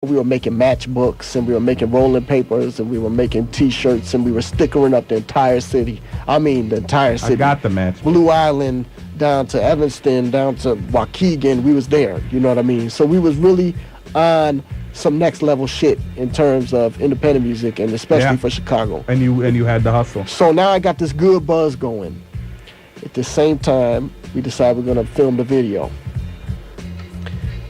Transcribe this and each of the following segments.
We were making matchbooks, and we were making rolling papers, and we were making T-shirts, and we were stickering up the entire city. I mean, the entire city. I got the match. Blue Island, down to Evanston, down to Waukegan, we was there. You know what I mean? So we was really on some next level shit in terms of independent music, and especially for Chicago. And you had the hustle. So now I got this good buzz going. At the same time, we decided we're gonna film the video.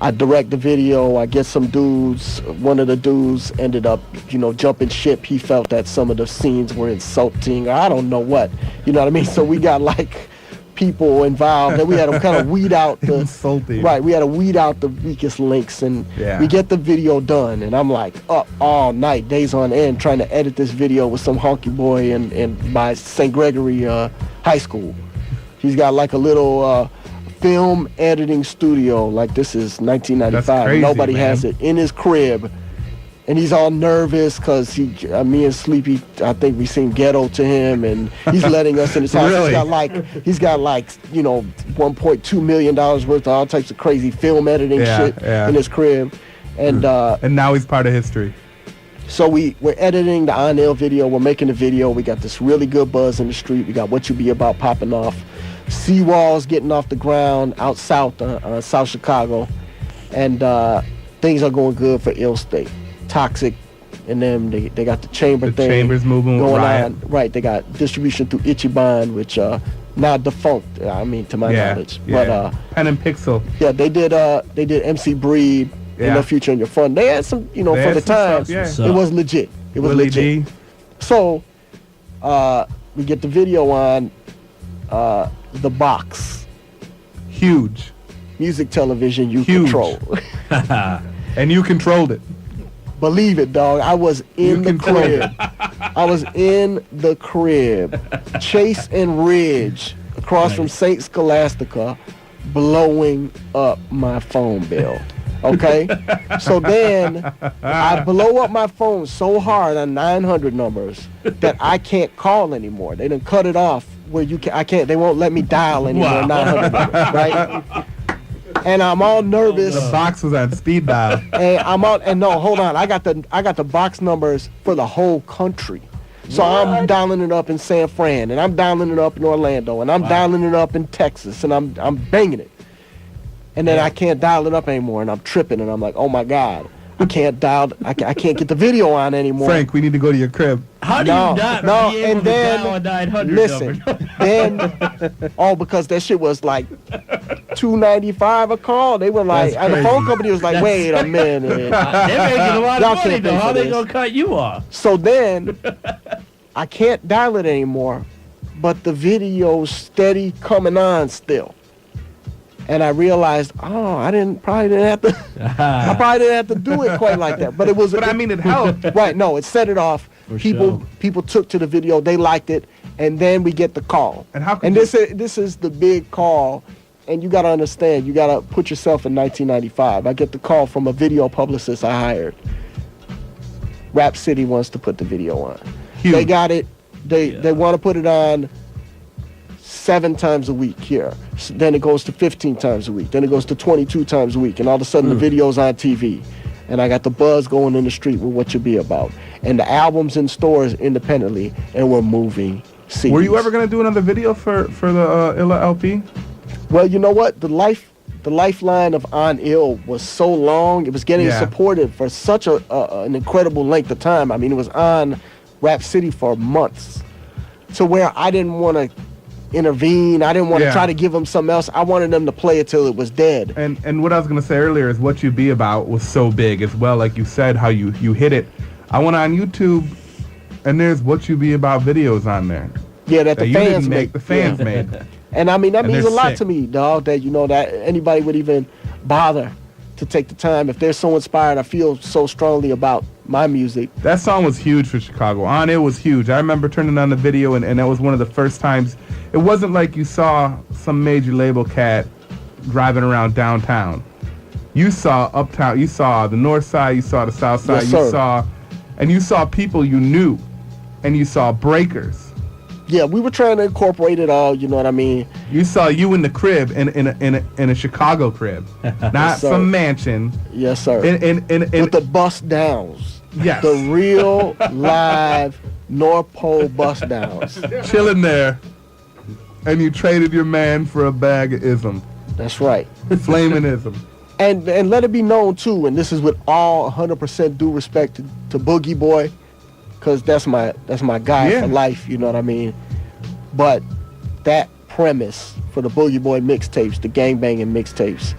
I direct the video, I get some dudes, one of the dudes ended up, jumping ship. He felt that some of the scenes were insulting, or I don't know what, you know what I mean? So we got like people involved, and we had to kind of weed out the, insulting. Right, we had to weed out the weakest links, and we get the video done, and I'm like up all night, days on end, trying to edit this video with some honky boy in by St. Gregory High School. He's got like a little film editing studio, like this is 1995. That's crazy, nobody man. has it, in his crib, and he's all nervous because me and Sleepy, I think we seem ghetto to him, and he's letting us in his house. Really? He's got like $1.2 million worth of all types of crazy film editing shit in his crib, and now he's part of history. So we're editing the On Ill video, we're making the video, we got this really good buzz in the street, we got What You Be About popping off, Seawalls getting off the ground out south, South Chicago, and things are going good for Ill State. Toxic, and them, they got the chamber thing. The chambers moving going riot. on. Right, they got distribution through Ichiban, which now defunct, I mean, to my knowledge. Yeah. But Pen and Pixel. yeah, they did MC Breed, in No Future in Your Fun. They had some, for the time, it was legit. It was legit. D. So we get the video on the box. Huge. Music television you Huge. control. And you controlled it. Believe it, dog. I was in the crib. I was in the crib. Chase and Ridge across from St. Scholastica, blowing up my phone bill. Okay? So then I blow up my phone so hard on 900 numbers that I can't call anymore. They done cut it off where they won't let me dial anymore. 900 numbers, right? And I'm all nervous. The box was on speed dial. And no, hold on. I got the box numbers for the whole country. So I'm dialing it up in San Fran, and I'm dialing it up in Orlando, and I'm dialing it up in Texas, and I'm banging it. And then I can't dial it up anymore, and I'm tripping, and I'm like, oh my God, I can't get the video on anymore. Frank, we need to go to your crib. How do you not be able to dial a 900 listen, number? then, because that shit was like $2.95 a call. They were like, and the phone company was like, wait a minute. They're making a lot Y'all of money, can't pay though. for How they this. gonna cut you off? So then, I can't dial it anymore, but the video's steady coming on still. And I realized, I probably didn't have to do it quite like that. But it was. But I mean, it helped. Right? No, it set it off. People took to the video. They liked it, and then we get the call. And how? This is the big call, and you got to understand. You got to put yourself in 1995. I get the call from a video publicist I hired. Rap City wants to put the video on. Huge. They got it. They want to put it on 7 times a week here. So then it goes to 15 times a week. Then it goes to 22 times a week. And all of a sudden the video's on TV. And I got the buzz going in the street with What You Be About. And the album's in stores independently. And we're moving CDs. Were you ever going to do another video for the Illa LP? Well, you know what? The lifeline of On Ill was so long. It was getting supported for such an incredible length of time. I mean, it was on Rap City for months. To where I didn't want to intervene. I didn't want to try to give them something else. I wanted them to play it till it was dead. And what I was going to say earlier is What You Be About was so big as well. Like you said, how you hit it. I went on YouTube, and there's What You Be About videos on there. Yeah, that the fans make. The fans made. And I mean, that means a lot sick. to me, dog, that, that anybody would even bother to take the time. If they're so inspired, I feel so strongly about my music. That song was huge for Chicago. On It was huge. I remember turning on the video, and that was one of the first times. It wasn't like you saw some major label cat driving around downtown. You saw uptown. You saw the north side. You saw the south side. Yes, sir. You saw people you knew, and you saw breakers Yeah, we were trying to incorporate it all. You know what I mean? You saw you in the crib in a Chicago crib, not Yes, sir. some mansion. Yes, sir. In With the bust downs. Yes. The real live North Pole bust downs. chilling there, and you traded your man for a bag of ism, That's right. flaming ism. And let it be known too, and this is with all 100% due respect to Boogie Boy, because that's my guy Yeah. for life. You know what I mean? But that premise for the Boogie Boy mixtapes, the gangbanging mixtapes,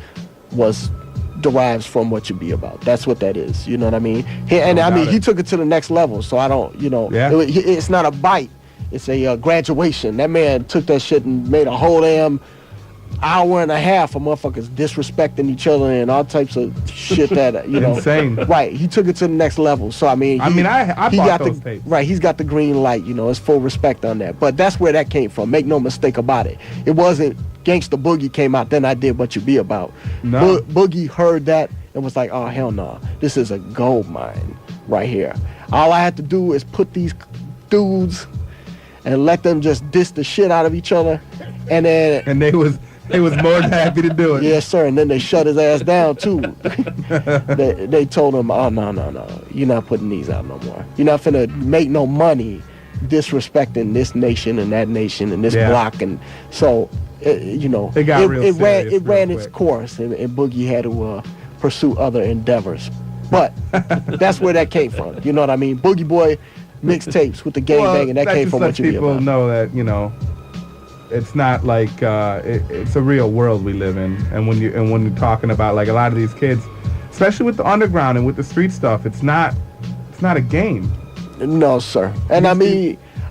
derives from What You Be About. That's what that is. You know what I mean? He took it to the next level. So I don't, Yeah. it's not a bite. It's a graduation. That man took that shit and made a whole damn hour and a half of motherfuckers disrespecting each other and all types of shit that Insane. Right. He took it to the next level. So I I bought those tapes. Right. He's got the green light. It's full respect on that. But that's where that came from. Make no mistake about it. It wasn't Gangsta Boogie came out, then I did What You Be About. No. Boogie heard that and was like, oh hell no, this is a gold mine right here. All I had to do is put these dudes and let them just diss the shit out of each other, and they was more than happy to do it. Yes, sir. And then they shut his ass down too. they told him, oh no, you're not putting these out no more. You're not finna make no money disrespecting this nation and that nation and this block, and so it got real serious it ran real its quick. course, and Boogie had to pursue other endeavors. But that's where that came from. You know what I mean? Boogie Boy mixtapes with the gangbang, and that came from What You Be About. People know that it's not like it's a real world we live in, and when you're talking about like a lot of these kids, especially with the underground and with the street stuff, it's not a game. No, sir. And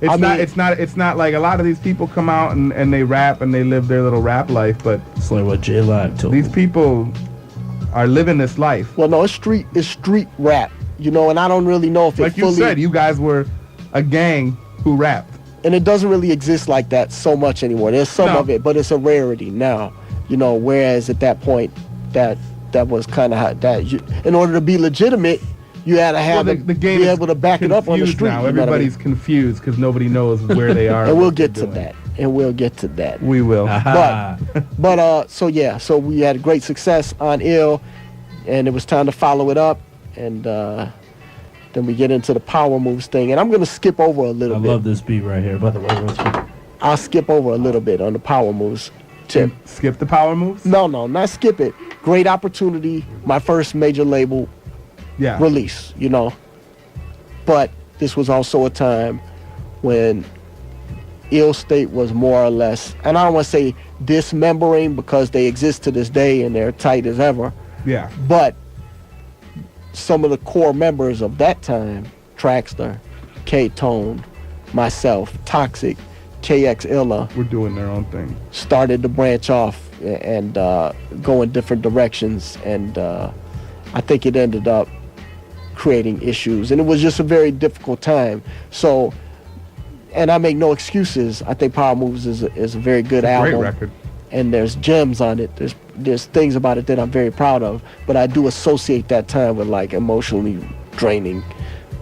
It's not like a lot of these people come out and they rap and they live their little rap life, but It's like what J Live told these me. people are living this life. Well, no, it's street rap, and I don't really know if Like you said, you guys were a gang who rapped. And it doesn't really exist like that so much anymore. There's some of it, but it's a rarity now, whereas at that point, that was kind of in order to be legitimate, you had to have the game be able to back it up on the confused street. now. You know what I mean? Everybody's confused because nobody knows where they are. And we'll get to that. We will. So we had great success on Ill, and it was time to follow it up, and then we get into the Power Moves thing, and I'm going to skip over a little bit. I love this beat right here. By the way, real quick. I'll skip over a little bit on the Power Moves tip. Skip the power moves? No, not skip it. Great opportunity, my first major label release, But this was also a time when Ill State was more or less, and I don't want to say dismembering because they exist to this day and they're tight as ever. Yeah. But some of the core members of that time, Traxter, K-Tone, myself, Toxic, KX Illa, We're doing their own thing. started to branch off and go in different directions, and I think it ended up creating issues, and it was just a very difficult time. So, and I make no excuses. I think Power Moves is a very good album. Great record. And there's gems on it. There's things about it that I'm very proud of, but I do associate that time with like emotionally draining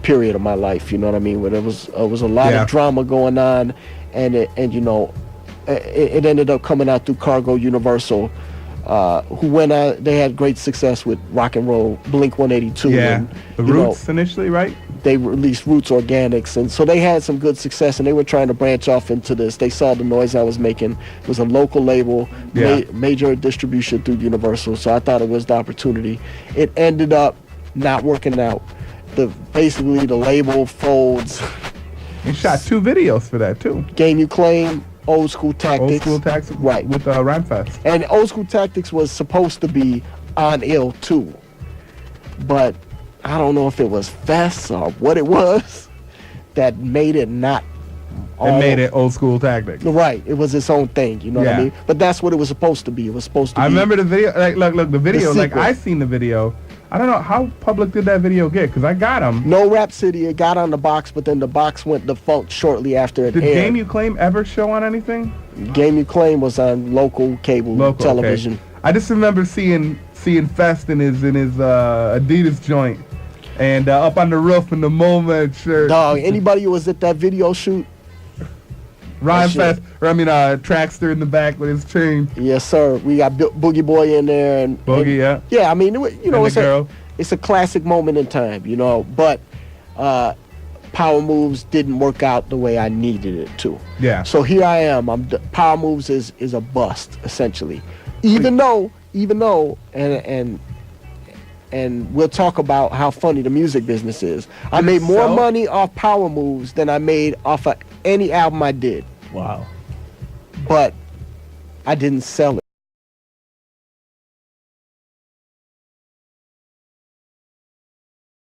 period of my life. You know what I mean? Where it was a lot of drama going on, and it ended up coming out through Cargo Universal, who went out. They had great success with rock and roll, Blink 182. Yeah, and, the Roots initially, right? They released Roots Organics, and so they had some good success, and they were trying to branch off into this. They saw the noise I was making. It was a local label, major distribution through Universal, so I thought it was the opportunity. It ended up not working out. Basically the label folds. You shot 2 videos for that too. Game You Claim, Old School Tactics. Old School Tactics, right, with Rhymefest. And Old School Tactics was supposed to be on Ill too, but I don't know if it was Fest or what it was that made it not. It made it Old School Tactics. Right, it was its own thing. You know what I mean? But that's what it was supposed to be. It was supposed to be. I remember the video. Look, the video. The like I seen the video. I don't know how public did that video get, because I got them. No Rhapsody. It got on the box, but then the box went defunct shortly after it aired. Did Game You Claim ever show on anything? Game You Claim was on local cable television. Okay. I just remember seeing Fest in his Adidas joint, and up on the roof in the Moment shirt. Dog, anybody who was at that video shoot, Rhyme That Fest, or I mean, Trackster in the back with his chain. Yes, sir. We got Boogie Boy in there, and Boogie, yeah. Yeah, I mean, you know, And the girl. it's a classic moment in time, you know. But Power Moves didn't work out the way I needed it to. Yeah. So here I am. Power Moves is a bust essentially, even though, and we'll talk about how funny the music business is. I made more money off Power Moves than I made off of any album I did, Wow. but I didn't sell it.